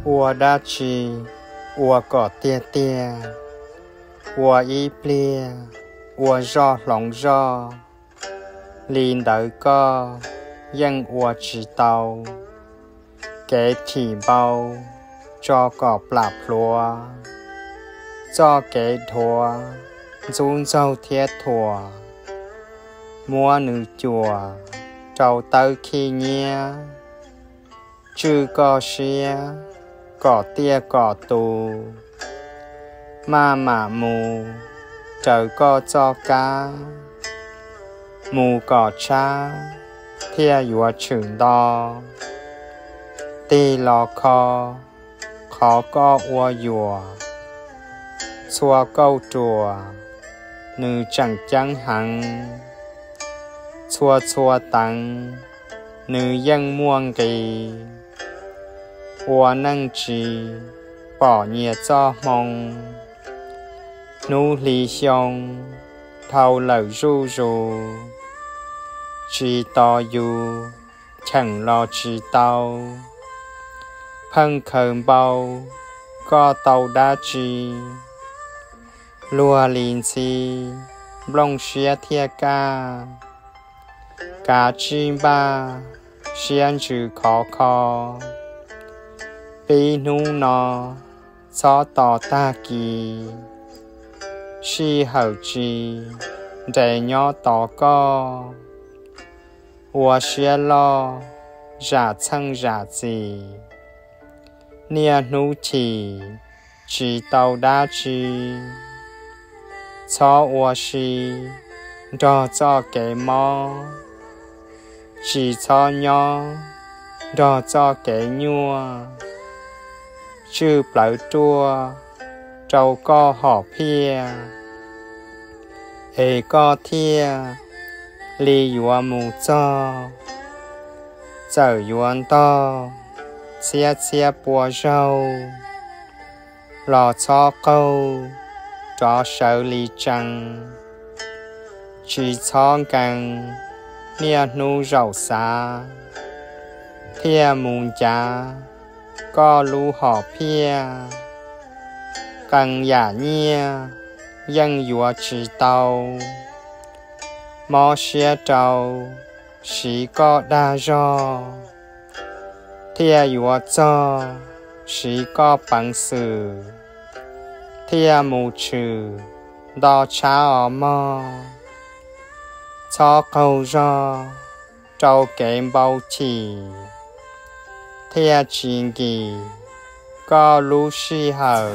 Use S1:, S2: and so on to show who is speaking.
S1: 我大去，我搞爹爹，我一别，我绕龙绕，领导个，因我知道，给提包，cho có bạp lúa, cho kế thua, dung dâu thiết thua, mua nữ chùa, trâu tới khi nhé, chứ có xia, có tia có tù, mà mù, trời có cho cá, mù có cha, thia dùa trường đo, tì lò kho, khó có ua dùa, xua câu chùa, nữ chẳng hằng, xua tăng, nữ dân muôn kỳ, ua nâng trì, bỏ nhẹ cho mong, nụ lý xong, thâu lời ru ru, chỉ to dù, chẳng lo chỉ tao, phân khẩn bao, có tàu đá trì, lùa linh si, blong xia thia ca, cá chim ba, xiên chữ khó khó, bí nụ nọ, cho tỏ ta kỳ, si hậu trì, để nhỏ tỏ co, ua xia lo, giả chân giả gì, nia nụ chỉ tàu đá trì, cho ua xì, đo cho kẻ mò, chỉ cho nhỏ, đo cho kẻ nhua, chứ bảo chua, trâu có họ phia, ê có thia, lì dùa mù cho, giờ yuan to, xia bùa râu, lò cho câu, cho sợ lì trăng, chỉ cho gần, nia nu rau xa, thia mùn chá, có lũ họ phia, cần giả nhia, dân dùa chỉ tàu, mò xia trâu, chỉ có đa do, thia dùa cho, chỉ có bằng sự, thia mù trừ, đo chá ở mò, cho câu do, trâu kém bao chỉ, thia chính kỳ, có lũ xì hờ.